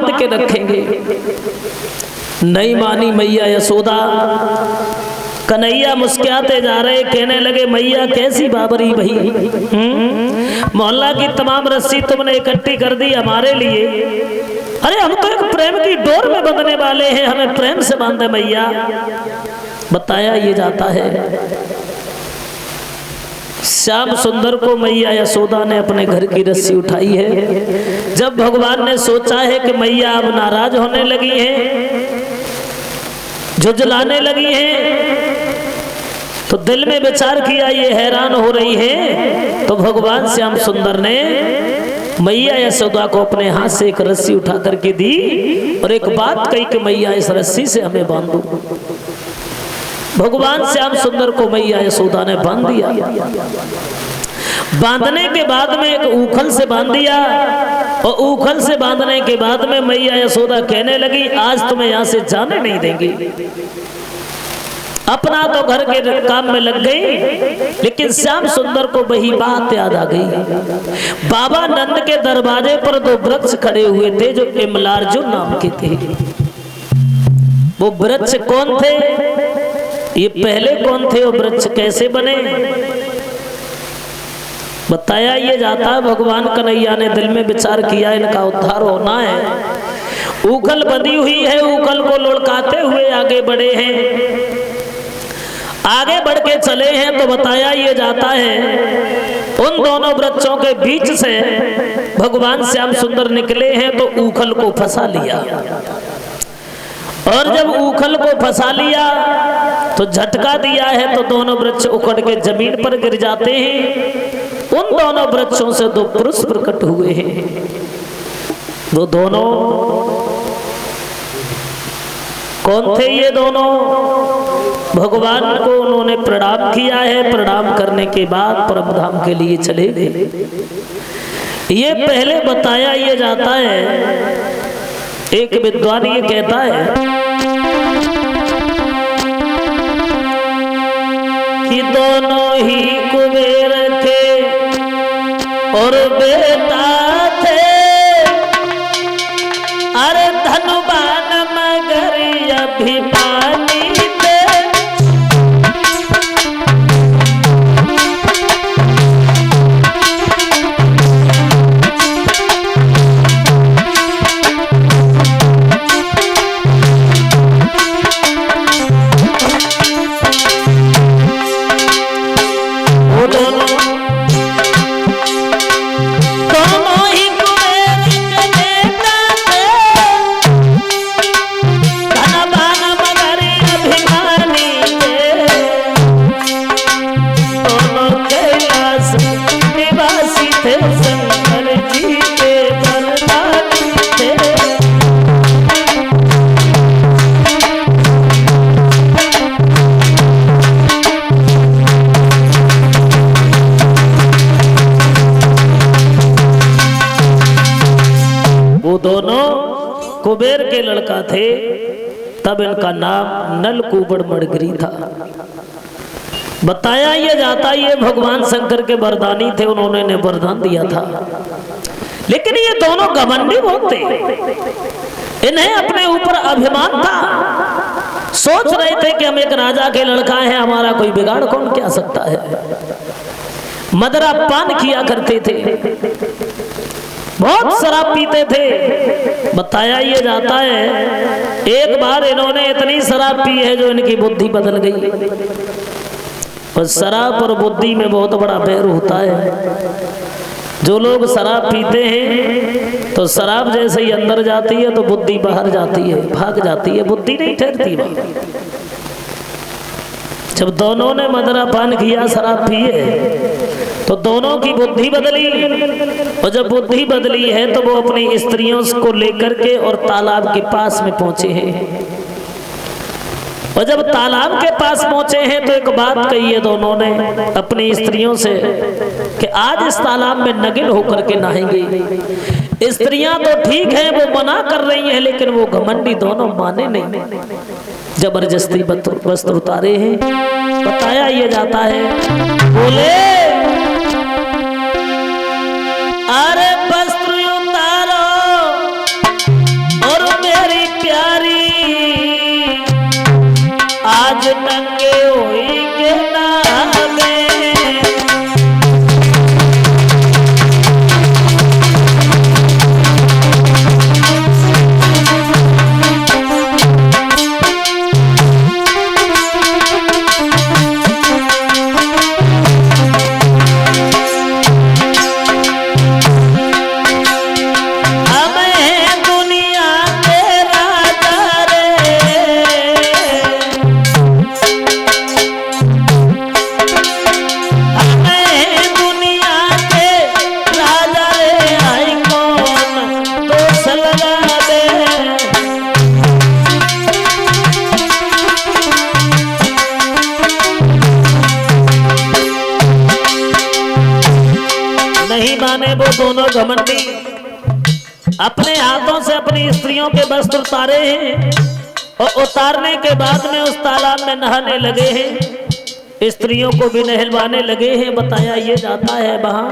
बांध के रखेंगे। नहीं मानी मैया यशोदा। कन्हैया मुस्कुराते जा रहे, कहने लगे मैया कैसी बाबरी भई, मोहल्ला की तमाम रस्सी तुमने इकट्ठी कर दी हमारे लिए। अरे हम तो एक प्रेम की डोर में बंधने वाले हैं, हमें प्रेम से बांधे मैया। बताया ये जाता है श्याम सुंदर को मैया यशोदा ने अपने घर की रस्सी उठाई है। जब भगवान ने सोचा है कि मैया अब नाराज होने लगी हैं, झुंझलाने लगी हैं, तो दिल में विचार किया ये हैरान हो रही है। तो भगवान श्याम सुंदर ने मैया यशोदा को अपने हाथ से एक रस्सी उठा करके दी और एक बात कही कि मैया इस रस्सी से हमें बांध दो। भगवान श्याम सुंदर को मैया यशोदा ने बांध दिया। बांधने के बाद में एक ऊखल से बांध दिया और ऊखल से बांधने के बाद में मैया यशोदा कहने लगी आज तुम्हें यहां से जाने नहीं देंगी। अपना तो घर के काम में लग गई, लेकिन श्याम सुंदर को वही बात याद आ गई। बाबा नंद के दरवाजे पर दो वृक्ष खड़े हुए थे जो इमलार्जुन नाम के थे। वो वृक्ष कौन थे, ये पहले कौन थे, वो वृक्ष कैसे बने, बताया ये जाता है। भगवान कन्हैया ने दिल में विचार किया इनका उद्धार होना है। ऊखल बंधी हुई है, ऊखल को लुढ़काते हुए आगे बढ़े हैं। आगे बढ़ के चले हैं तो बताया ये जाता है उन दोनों वृक्षों के बीच से भगवान श्याम सुंदर निकले हैं तो ऊखल को फंसा लिया। और जब ऊखल को फंसा लिया तो झटका दिया है तो दोनों वृक्ष उखड़ के जमीन पर गिर जाते हैं। उन दोनों वृक्षों से दो पुरुष प्रकट हुए हैं। वो दोनों कौन थे, ये दोनों भगवान को उन्होंने प्रणाम किया है। प्रणाम करने के बाद परम धाम के लिए चले गए। ये पहले बताया ये जाता है, एक विद्वान ये कहता है कि दोनों ही कुबेर थे और बेटा थे, अरे धनवान मगर अभिमानी थे। कुबेर के लड़का थे, तब इनका नाम नलकूबर मणिगिरी था। बताया ये जाता ये भगवान शंकर के वरदानी थे, उन्होंने वरदान दिया था। लेकिन ये दोनों घमंडी बहुत थे, इन्हें अपने ऊपर अभिमान था। सोच रहे थे कि हम एक राजा के लड़का हैं, हमारा कोई बिगाड़ कौन क्या सकता है। मदरा पान किया करते थे, बहुत शराब पीते थे। बताया ये जाता है एक बार इन्होंने इतनी शराब पी है जो इनकी बुद्धि बदल गई। और शराब और बुद्धि में बहुत बड़ा बैर होता है। जो लोग शराब पीते हैं तो शराब जैसे ही अंदर जाती है तो बुद्धि बाहर जाती है, भाग जाती है, बुद्धि नहीं ठहरती वहां। जब दोनों ने मदरा पान किया, शराब पी है, तो दोनों की बुद्धि बदली। और जब बुद्धि बदली है तो वो अपनी स्त्रियों को लेकर के और तालाब के पास में पहुंचे हैं। और जब तालाब के पास पहुंचे हैं तो एक बात कही है दोनों ने अपनी स्त्रियों से कि आज इस तालाब में नगिन होकर के नहाएंगे। स्त्रियां तो ठीक है, वो मना कर रही हैं, लेकिन वो घमंडी दोनों माने नहीं, जबरदस्ती वस्त्र उतारे हैं। बताया ये जाता है बोले अरे वस्त्र उतारो वो दोनों घमंडी अपने हाथों से अपनी स्त्रियों के वस्त्र उतारे हैं और उतारने के बाद में उस तालाब में नहाने लगे हैं, स्त्रियों को भी नहलवाने लगे हैं। बताया ये जाता है वहां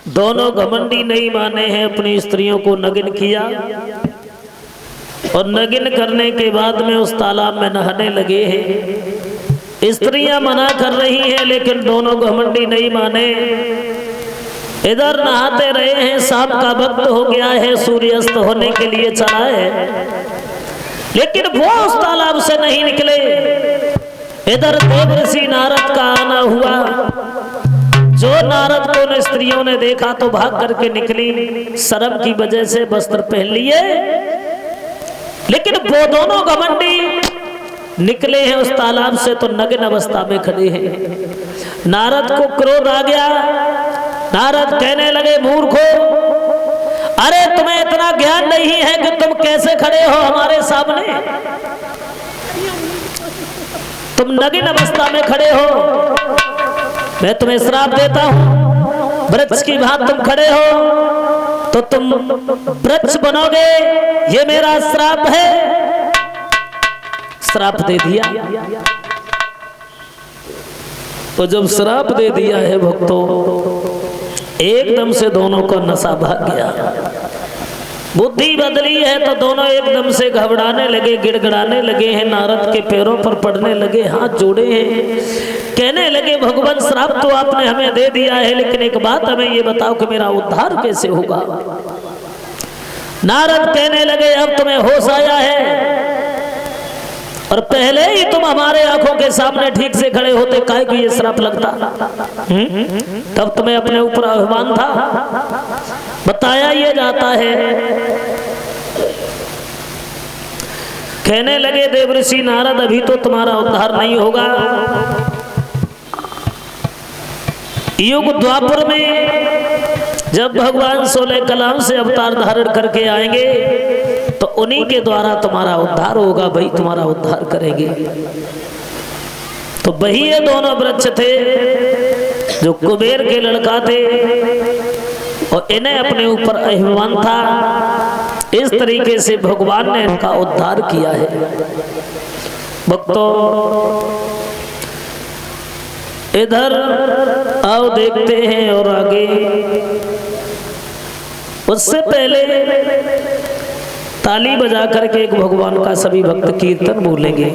दोनों घमंडी नहीं माने हैं, अपनी स्त्रियों को नगिन किया और नगिन करने के बाद में उस तालाब में नहाने लगे हैं। स्त्रियां मना कर रही हैं लेकिन दोनों घमंडी नहीं माने। इधर नहाते रहे हैं, शाम का वक्त हो गया है, सूर्यास्त होने के लिए चला है, लेकिन वो उस तालाब से नहीं निकले। इधर देवर्षि नारद का आना हुआ। जो नारद को न स्त्रियों ने देखा तो भाग करके निकली, शर्म की वजह से वस्त्र पहन लिए, लेकिन वो दोनों घमंडी निकले हैं उस तालाब से तो नग्न अवस्था में खड़े हैं। नारद को क्रोध आ गया। नारद कहने लगे, मूर्खो, अरे तुम्हें इतना ज्ञान नहीं है कि तुम कैसे खड़े हो हमारे सामने? तुम नग्न अवस्था में खड़े हो, मैं तुम्हें श्राप देता हूं। वृक्ष की भांति तुम खड़े हो तो तुम वृक्ष बनोगे, ये मेरा श्राप है। श्राप दे दिया। तो जब श्राप दे दिया है भक्तों, एकदम से दोनों को नशा भाग गया, बुद्धि बदली है तो दोनों एकदम से घबराने लगे, गिड़गिड़ाने लगे हैं, नारद के पैरों पर पड़ने लगे, हाथ जोड़े हैं, कहने लगे, भगवान श्राप तो आपने हमें दे दिया है, लेकिन एक बात हमें ये बताओ कि मेरा उद्धार कैसे होगा? नारद कहने लगे, अब तुम्हें होश आया है और पहले ही तुम हमारे आंखों के सामने ठीक से खड़े होते, काहे को ये श्राप लगता? तब तुम्हें अपने ऊपर अभिमान था। बताया ये जाता है, कहने लगे, देवर्षि नारद, अभी तो तुम्हारा उद्धार नहीं होगा। युग द्वापर में जब भगवान 16 कलाओं से अवतार धारण करके आएंगे तो उन्हीं के द्वारा तुम्हारा उद्धार होगा, भाई तुम्हारा उद्धार करेंगे। तो वही ये दोनों वृक्ष थे जो कुबेर के लड़का थे और इन्हें अपने ऊपर अभिमान था। इस तरीके से भगवान ने इनका उद्धार किया है। भक्तों, इधर आओ देखते हैं और आगे। उससे पहले ताली बजा करके एक भगवान का सभी भक्त कीर्तन बोलेंगे।